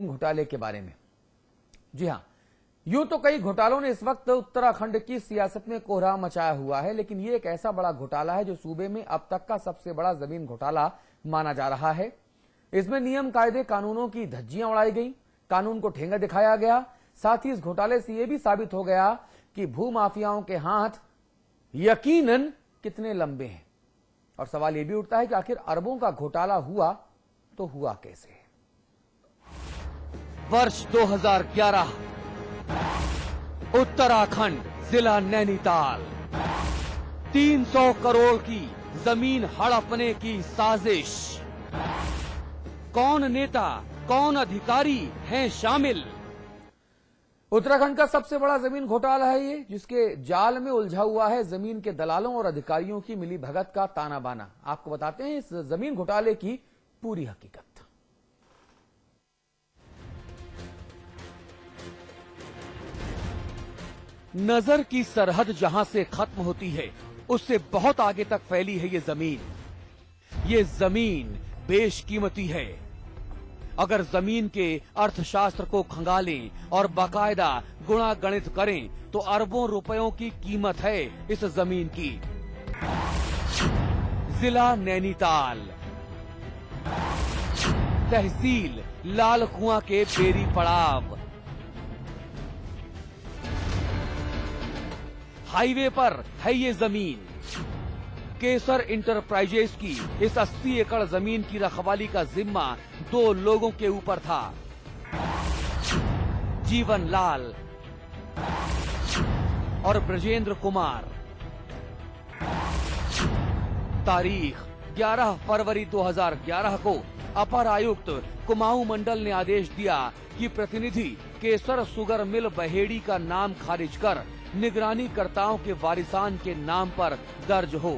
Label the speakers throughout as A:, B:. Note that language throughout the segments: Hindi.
A: घोटाले के बारे में। जी हां, यूं तो कई घोटालों ने इस वक्त उत्तराखंड की सियासत में कोहराम मचाया हुआ है, लेकिन ये एक ऐसा बड़ा घोटाला है जो सूबे में अब तक का सबसे बड़ा जमीन घोटाला माना जा रहा है। इसमें नियम कायदे कानूनों की धज्जियां उड़ाई गई, कानून को ठेंगा दिखाया गया। साथ ही इस घोटाले से यह भी साबित हो गया कि भूमाफियाओं के हाथ यकीनन कितने लंबे हैं। और सवाल यह भी उठता है कि आखिर अरबों का घोटाला हुआ तो हुआ कैसे। वर्ष 2011, उत्तराखंड, जिला नैनीताल। 300 करोड़ की जमीन हड़पने की साजिश। कौन नेता, कौन अधिकारी हैं शामिल? उत्तराखंड का सबसे बड़ा जमीन घोटाला है ये, जिसके जाल में उलझा हुआ है जमीन के दलालों और अधिकारियों की मिली भगत का ताना बाना। आपको बताते हैं इस जमीन घोटाले की पूरी हकीकत। नजर की सरहद जहां से खत्म होती है, उससे बहुत आगे तक फैली है ये जमीन। ये जमीन बेशकीमती है। अगर जमीन के अर्थशास्त्र को खंगालें और बाकायदा गुणा गणित करें तो अरबों रुपयों की कीमत है इस जमीन की। जिला नैनीताल, तहसील लाल कुआं के बेरी पड़ाव। हाईवे पर है ये जमीन। केसर इंटरप्राइजेज की इस 80 एकड़ जमीन की रखवाली का जिम्मा 2 लोगों के ऊपर था, जीवन लाल और ब्रजेंद्र कुमार। तारीख 11 फरवरी 2011 को अपर आयुक्त कुमाऊं मंडल ने आदेश दिया कि प्रतिनिधि केसर शुगर मिल बहेड़ी का नाम खारिज कर निगरानीकर्ताओं के वारिसान के नाम पर दर्ज हो।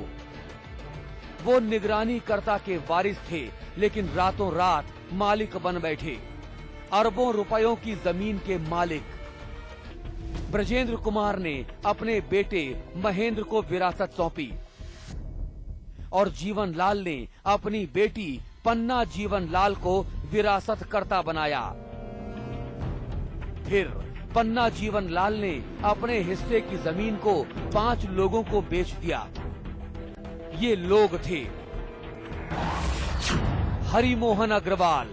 A: वो निगरानीकर्ता के वारिस थे, लेकिन रातों रात मालिक बन बैठे, अरबों रुपयों की जमीन के मालिक। ब्रजेंद्र कुमार ने अपने बेटे महेंद्र को विरासत सौंपी और जीवन लाल ने अपनी बेटी पन्ना जीवन लाल को विरासत कर्ता बनाया। फिर पन्ना जीवन लाल ने अपने हिस्से की जमीन को 5 लोगों को बेच दिया। ये लोग थे हरिमोहन अग्रवाल,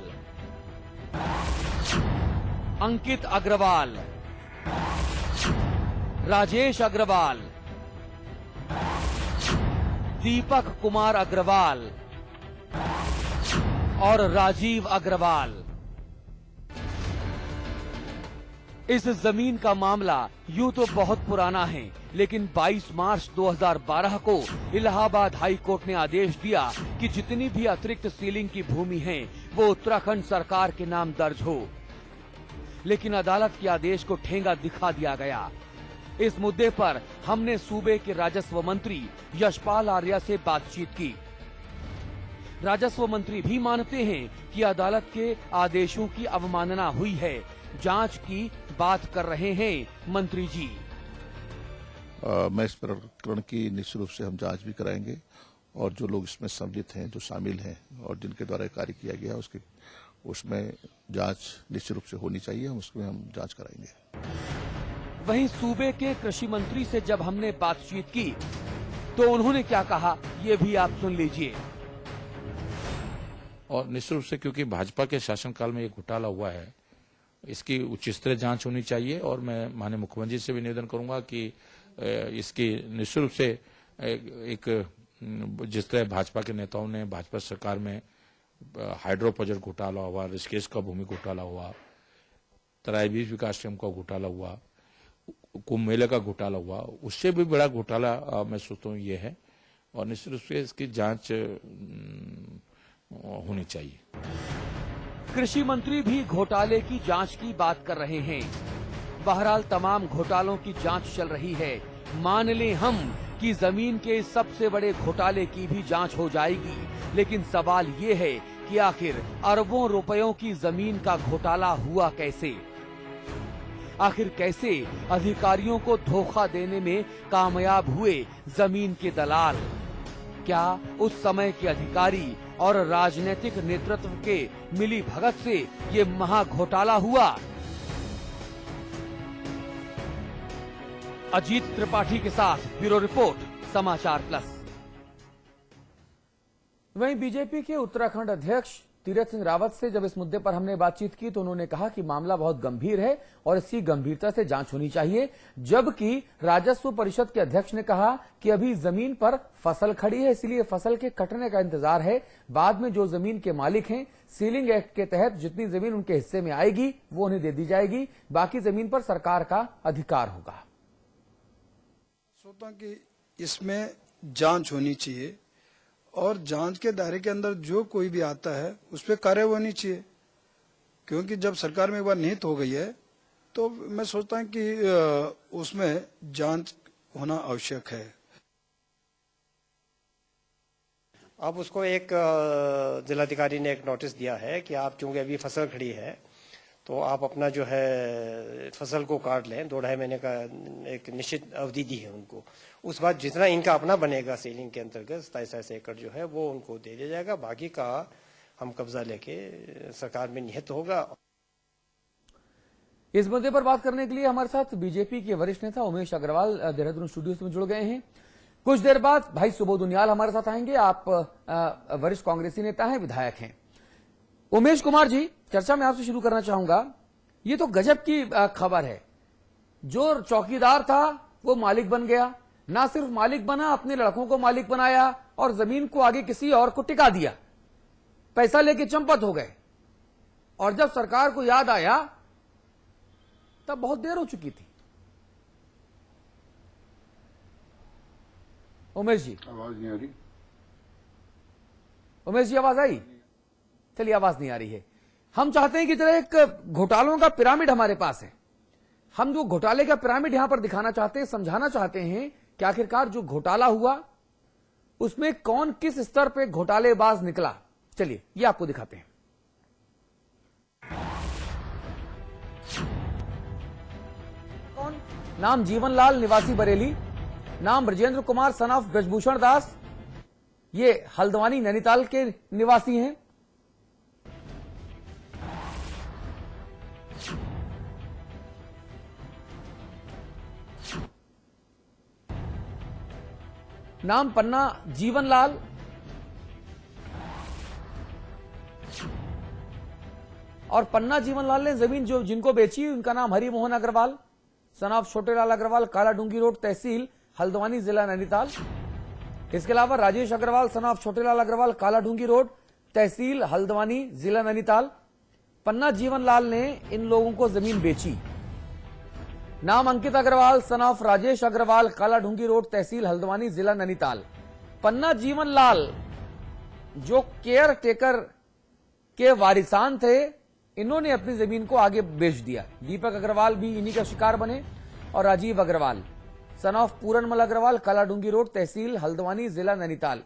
A: अंकित अग्रवाल, राजेश अग्रवाल, दीपक कुमार अग्रवाल और राजीव अग्रवाल। इस जमीन का मामला यूं तो बहुत पुराना है, लेकिन 22 मार्च 2012 को इलाहाबाद हाई कोर्ट ने आदेश दिया कि जितनी भी अतिरिक्त सीलिंग की भूमि है वो उत्तराखंड सरकार के नाम दर्ज हो। लेकिन अदालत के आदेश को ठेंगा दिखा दिया गया। इस मुद्दे पर हमने सूबे के राजस्व मंत्री यशपाल आर्या से बातचीत की। राजस्व मंत्री भी मानते हैं कि अदालत के आदेशों की अवमानना हुई है। जांच की बात कर रहे हैं मंत्री जी।
B: मैं इस प्रकरण की निश्चित रूप से हम जांच भी कराएंगे और जो लोग इसमें सम्मिलित हैं, जो शामिल हैं और जिनके द्वारा कार्य किया गया उसमें जांच निश्चित रूप से होनी चाहिए। उसमें हम जांच कराएंगे।
A: वहीं सूबे के कृषि मंत्री से जब हमने बातचीत की तो उन्होंने क्या कहा, ये भी आप सुन लीजिए।
C: और निश्चित रूप से क्योंकि भाजपा के शासनकाल में ये घोटाला हुआ है, इसकी उच्च स्तरीय जांच होनी चाहिए और मैं माननीय मुख्यमंत्री से भी निवेदन करूंगा कि इसकी निश्चित रूप से एक जिस तरह भाजपा के नेताओं ने भाजपा सरकार में हाइड्रो प्रोजेक्ट घोटाला हुआ, ऋषिकेश का भूमि घोटाला हुआ, तराई बीज विकास निगम का घोटाला हुआ, कुंभ मेले का घोटाला हुआ, उससे भी बड़ा घोटाला मैं सोचता हूँ ये है और निश्चित रूप से इसकी जांच होनी चाहिए।
A: कृषि मंत्री भी घोटाले की जांच की बात कर रहे हैं। बहरहाल तमाम घोटालों की जांच चल रही है। मान लें हम कि जमीन के सबसे बड़े घोटाले की भी जांच हो जाएगी, लेकिन सवाल ये है कि आखिर अरबों रुपयों की जमीन का घोटाला हुआ कैसे? आखिर कैसे अधिकारियों को धोखा देने में कामयाब हुए जमीन के दलाल? क्या उस समय के अधिकारी और राजनीतिक नेतृत्व के मिली भगत से ये महाघोटाला हुआ। अजीत त्रिपाठी के साथ ब्यूरो रिपोर्ट, समाचार प्लस। वहीं बीजेपी के उत्तराखंड अध्यक्ष तीरथ सिंह रावत से जब इस मुद्दे पर हमने बातचीत की तो उन्होंने कहा कि मामला बहुत गंभीर है और इसकी गंभीरता से जांच होनी चाहिए, जबकि राजस्व परिषद के अध्यक्ष ने कहा कि अभी जमीन पर फसल खड़ी है, इसलिए फसल के कटने का इंतजार है। बाद में जो जमीन के मालिक हैं, सीलिंग एक्ट के तहत जितनी जमीन उनके हिस्से में आएगी वो उन्हें दे दी जाएगी, बाकी जमीन पर सरकार का अधिकार होगा।
D: सोचता कि इसमें जांच होनी चाहिए और जांच के दायरे के अंदर जो कोई भी आता है उस पर कार्रवाई होनी चाहिए, क्योंकि जब सरकार में एक बार निहित हो गई है तो मैं सोचता हूं कि उसमें जांच होना आवश्यक है।
E: अब उसको एक जिलाधिकारी ने एक नोटिस दिया है कि आप चूंकि अभी फसल खड़ी है तो आप अपना जो है फसल को काट लें, 2-2.5 महीने का एक निश्चित अवधि दी है उनको। उस बाद जितना इनका अपना बनेगा सीलिंग के अंतर्गत 27 एकड़ जो है वो उनको दे दिया जाएगा, बाकी का हम कब्जा लेके सरकार में निहित होगा।
A: इस मुद्दे पर बात करने के लिए हमारे साथ बीजेपी के वरिष्ठ नेता उमेश अग्रवाल देहरादून स्टूडियो में जुड़ गए हैं। कुछ देर बाद भाई सुबोध उनियाल हमारे साथ आएंगे। आप वरिष्ठ कांग्रेसी नेता हैं, विधायक हैं। उमेश कुमार जी, चर्चा में आपसे शुरू करना चाहूंगा। ये तो गजब की खबर है, जो चौकीदार था वो मालिक बन गया, ना सिर्फ मालिक बना, अपने लड़कों को मालिक बनाया और जमीन को आगे किसी और को टिका दिया, पैसा लेके चंपत हो गए। और जब सरकार को याद आया तब बहुत देर हो चुकी थी। उमेश जी,
F: आवाज नहीं आ रही।
A: उमेश जी, आवाज आई? चलिए, आवाज नहीं आ रही है। हम चाहते हैं कि जरा एक घोटालों का पिरामिड हमारे पास है। हम जो घोटाले का पिरामिड यहां पर दिखाना चाहते हैं, समझाना चाहते हैं कि आखिरकार जो घोटाला हुआ उसमें कौन किस स्तर पे घोटालेबाज निकला। चलिए, ये आपको दिखाते हैं। कौन? नाम जीवनलाल, निवासी बरेली। नाम ब्रजेंद्र कुमार सन ऑफ ब्रजभूषण दास, ये हल्द्वानी नैनीताल के निवासी हैं। नाम पन्ना जीवनलाल, और पन्ना जीवनलाल ने जमीन जो जिनको बेची उनका नाम हरिमोहन अग्रवाल सन ऑफ छोटेलाल अग्रवाल, काला डूंगी रोड, तहसील हल्द्वानी, जिला नैनीताल। इसके अलावा राजेश अग्रवाल सन ऑफ छोटेलाल अग्रवाल, काला डूंगी रोड, तहसील हल्द्वानी, जिला नैनीताल। पन्ना जीवनलाल ने इन लोगों को जमीन बेची। नाम अंकित अग्रवाल सन ऑफ राजेश अग्रवाल, काला ढूंगी रोड, तहसील हल्द्वानी, जिला नैनीताल। पन्ना जीवनलाल जो केयर टेकर के वारिसान थे, इन्होंने अपनी जमीन को आगे बेच दिया। दीपक अग्रवाल भी इन्हीं का शिकार बने और राजीव अग्रवाल सन ऑफ पूरनमल अग्रवाल, काला डूंगी रोड, तहसील हल्द्वानी, जिला नैनीताल।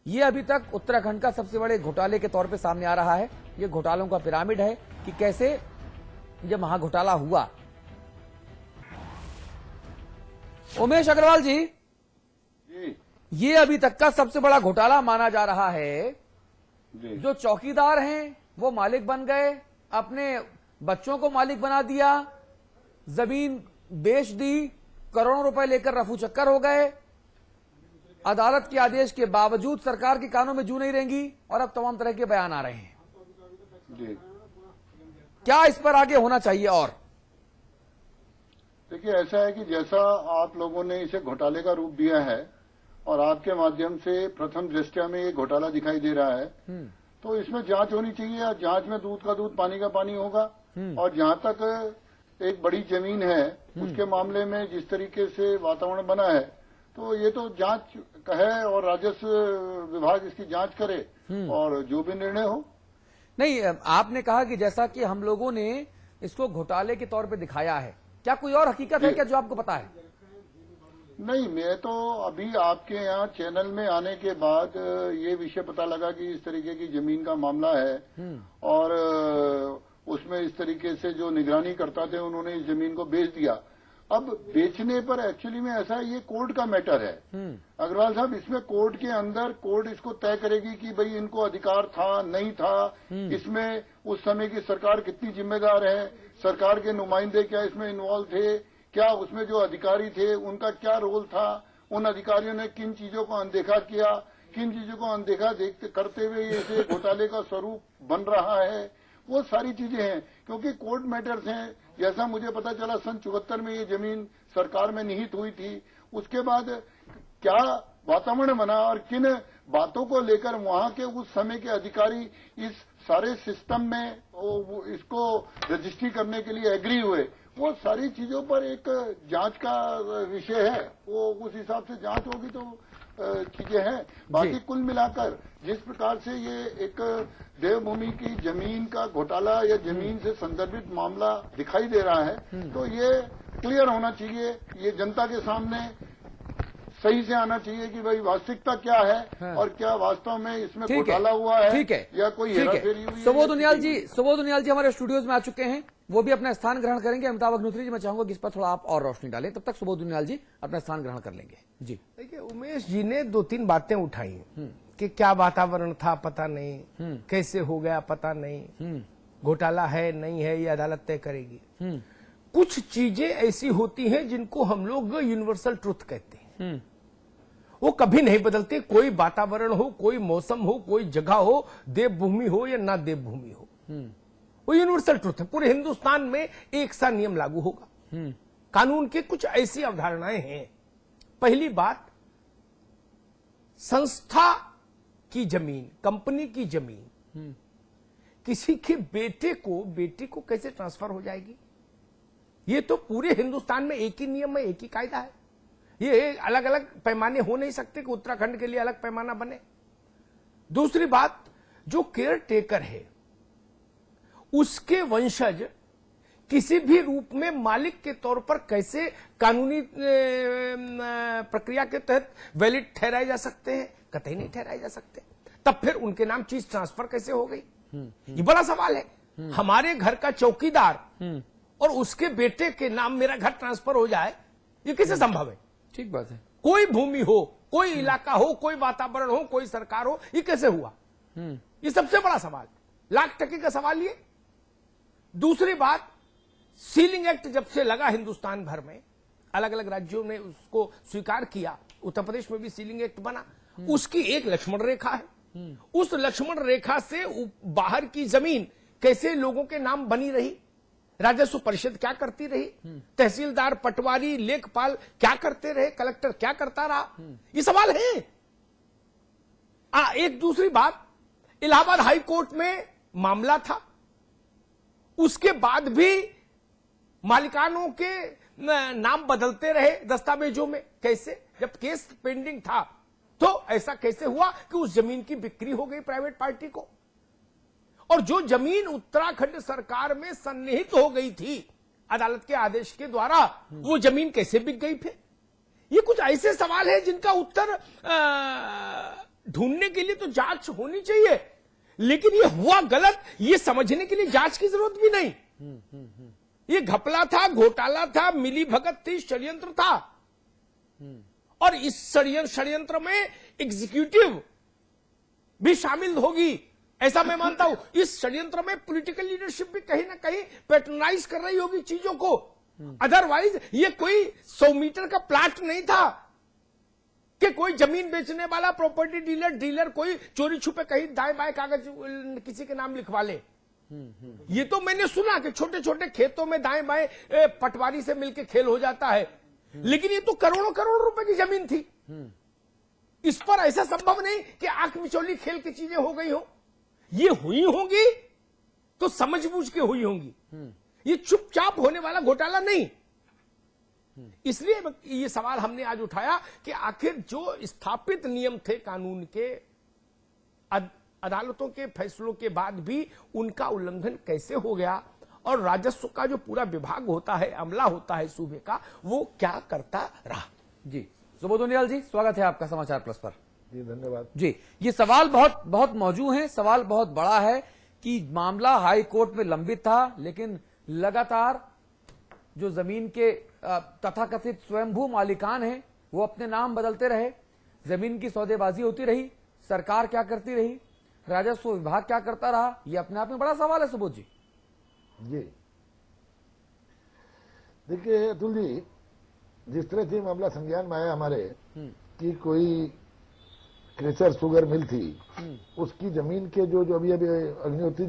A: ये अभी तक उत्तराखंड का सबसे बड़े घोटाले के तौर पे सामने आ रहा है। ये घोटालों का पिरामिड है कि कैसे ये महाघोटाला हुआ। उमेश अग्रवाल जी, ये अभी तक का सबसे बड़ा घोटाला माना जा रहा है। जो चौकीदार हैं वो मालिक बन गए, अपने बच्चों को मालिक बना दिया, जमीन बेच दी, करोड़ों रुपए लेकर रफू चक्कर हो गए। अदालत के आदेश के बावजूद सरकार के कानों में जू नहीं रहेंगी और अब तमाम तरह के बयान आ रहे हैं। क्या इस पर आगे होना चाहिए? और
F: देखिए, ऐसा है कि जैसा आप लोगों ने इसे घोटाले का रूप दिया है और आपके माध्यम से प्रथम दृष्टया में ये घोटाला दिखाई दे रहा है, तो इसमें जांच होनी चाहिए। जांच में दूध का दूध पानी का पानी होगा। और जहां तक एक बड़ी जमीन है उसके मामले में जिस तरीके से वातावरण बना है, तो ये तो जांच का है और राजस्व विभाग इसकी जांच करे और जो भी निर्णय हो।
A: नहीं, आपने कहा कि जैसा कि हम लोगों ने इसको घोटाले के तौर पे दिखाया है, क्या कोई और हकीकत है क्या जो आपको पता है?
F: नहीं, मैं तो अभी आपके यहाँ चैनल में आने के बाद ये विषय पता लगा कि इस तरीके की जमीन का मामला है और उसमें इस तरीके से जो निगरानी करता थे उन्होंने इस जमीन को बेच दिया। अब बेचने पर एक्चुअली में ऐसा है, ये कोर्ट का मैटर है अग्रवाल साहब। इसमें कोर्ट के अंदर कोर्ट इसको तय करेगी कि भाई इनको अधिकार था नहीं था, इसमें उस समय की सरकार कितनी जिम्मेदार है, सरकार के नुमाइंदे क्या इसमें इन्वॉल्व थे, क्या उसमें जो अधिकारी थे उनका क्या रोल था, उन अधिकारियों ने किन चीजों को अनदेखा किया, किन चीजों को अनदेखा करते हुए ये घोटाले का स्वरूप बन रहा है, वो सारी चीजें हैं। क्योंकि कोर्ट मैटर्स हैं, जैसा मुझे पता चला सन 74 में ये जमीन सरकार में निहित हुई थी, उसके बाद क्या वातावरण बना और किन बातों को लेकर वहां के उस समय के अधिकारी इस सारे सिस्टम में इसको रजिस्ट्री करने के लिए एग्री हुए, वो सारी चीजों पर एक जांच का विषय है। वो उस हिसाब से जांच होगी तो चीजें हैं। बाकी कुल मिलाकर जिस प्रकार से ये एक देवभूमि की जमीन का घोटाला या जमीन से संदर्भित मामला दिखाई दे रहा है, तो ये क्लियर होना चाहिए, ये जनता के सामने सही से आना चाहिए कि भाई वास्तविकता क्या है और क्या वास्तव में इसमें घोटाला हुआ है, या कोई हेराफेरी हुई है।
A: सुबोध उनियाल जी हमारे स्टूडियोज में आ चुके हैं, वो भी अपना स्थान ग्रहण करेंगे। अमिताभ अग्निहोत्री जी, मैं चाहूंगा कि इस पर थोड़ा आप और रोशनी डालें, तब तक सुबोध उनियाल जी अपना स्थान ग्रहण कर लेंगे। जी
G: देखिए, उमेश जी ने 2-3 बातें उठाई कि क्या वातावरण था पता नहीं, कैसे हो गया पता नहीं, घोटाला है नहीं है ये अदालत तय करेगी। कुछ चीजें ऐसी होती हैं जिनको हम लोग यूनिवर्सल ट्रुथ कहते हैं, वो कभी नहीं बदलते। कोई वातावरण हो, कोई मौसम हो, कोई जगह हो, देवभूमि हो या ना देवभूमि हो, वो यूनिवर्सल ट्रुथ है। पूरे हिंदुस्तान में एक सा नियम लागू होगा। कानून के कुछ ऐसी अवधारणाएं हैं। पहली बात, संस्था की जमीन, कंपनी की जमीन किसी के बेटी को कैसे ट्रांसफर हो जाएगी? ये तो पूरे हिंदुस्तान में एक ही नियम है, एक ही कायदा है। ये अलग अलग पैमाने हो नहीं सकते कि उत्तराखंड के लिए अलग पैमाना बने। दूसरी बात, जो केयर टेकर है उसके वंशज किसी भी रूप में मालिक के तौर पर कैसे कानूनी प्रक्रिया के तहत वैलिड ठहराए जा सकते हैं? कतई नहीं ठहराए जा सकते। तब फिर उनके नाम चीज ट्रांसफर कैसे हो गई? ये बड़ा सवाल है। हमारे घर का चौकीदार और उसके बेटे के नाम मेरा घर ट्रांसफर हो जाए, ये कैसे संभव है?
A: ठीक बात है।
G: कोई भूमि हो, कोई इलाका हो, कोई वातावरण हो, कोई सरकार हो, ये कैसे हुआ? ये सबसे बड़ा सवाल, लाख टके का सवाल ये। दूसरी बात, सीलिंग एक्ट जब से लगा हिंदुस्तान भर में, अलग अलग राज्यों ने उसको स्वीकार किया, उत्तर प्रदेश में भी सीलिंग एक्ट बना, उसकी एक लक्ष्मण रेखा है। उस लक्ष्मण रेखा से बाहर की जमीन कैसे लोगों के नाम बनी रही, राजस्व परिषद क्या करती रही, तहसीलदार, पटवारी, लेखपाल क्या करते रहे, कलेक्टर क्या करता रहा, ये सवाल है। एक दूसरी बात, इलाहाबाद हाई कोर्ट में मामला था, उसके बाद भी मालिकानों के नाम बदलते रहे दस्तावेजों में। कैसे? जब केस पेंडिंग था तो ऐसा कैसे हुआ कि उस जमीन की बिक्री हो गई प्राइवेट पार्टी को? और जो जमीन उत्तराखंड सरकार में सन्निहित हो गई थी अदालत के आदेश के द्वारा, वो जमीन कैसे बिक गई फिर? ये कुछ ऐसे सवाल है जिनका उत्तर ढूंढने के लिए तो जांच होनी चाहिए, लेकिन ये हुआ गलत, ये समझने के लिए जांच की जरूरत भी नहीं। ये घपला था, घोटाला था, मिली भगत थी, षड्यंत्र था। और इस षड्यंत्र में एग्जीक्यूटिव भी शामिल होगी, ऐसा मैं मानता हूं। इस षड्यंत्र में पॉलिटिकल लीडरशिप भी कहीं ना कहीं पैट्रोनाइज कर रही होगी चीजों को। अदरवाइज ये कोई 100 मीटर का प्लाट नहीं था कि कोई जमीन बेचने वाला प्रॉपर्टी डीलर कोई चोरी छुपे कहीं दाएं बाएं कागज किसी के नाम लिखवा ले। ये तो मैंने सुना कि छोटे छोटे खेतों में दाएं बाएं पटवारी से मिलकर खेल हो जाता है, लेकिन ये तो करोड़ों करोड़ रुपए की जमीन थी। इस पर ऐसा संभव नहीं कि आंख मिचौली खेल की चीजें हो गई हो। ये हुई होंगी तो समझबूझ के हुई होंगी, ये चुपचाप होने वाला घोटाला नहीं। इसलिए ये सवाल हमने आज उठाया कि आखिर जो स्थापित नियम थे कानून के, अदालतों के फैसलों के बाद भी उनका उल्लंघन कैसे हो गया, और राजस्व का जो पूरा विभाग होता है, अमला होता है सूबे का, वो क्या करता रहा।
A: जी सुबोध उनियाल जी, स्वागत है आपका समाचार प्लस पर।
H: जी धन्यवाद।
A: जी, ये सवाल बहुत मौजूद है, सवाल बहुत बड़ा है कि मामला हाई कोर्ट में लंबित था, लेकिन लगातार जो जमीन के तथाकथित स्वयंभू मालिकान हैं, वो अपने नाम बदलते रहे, जमीन की सौदेबाजी होती रही, सरकार क्या करती रही, राजस्व विभाग क्या करता रहा, ये अपने आप में बड़ा सवाल है सुबोध जी।
H: जी देखिए अतुल जी, जिस तरह से मामला संज्ञान में आया हमारे कि कोई क्रेशर शुगर मिल थी, उसकी जमीन के जो अभी अग्निहोत्री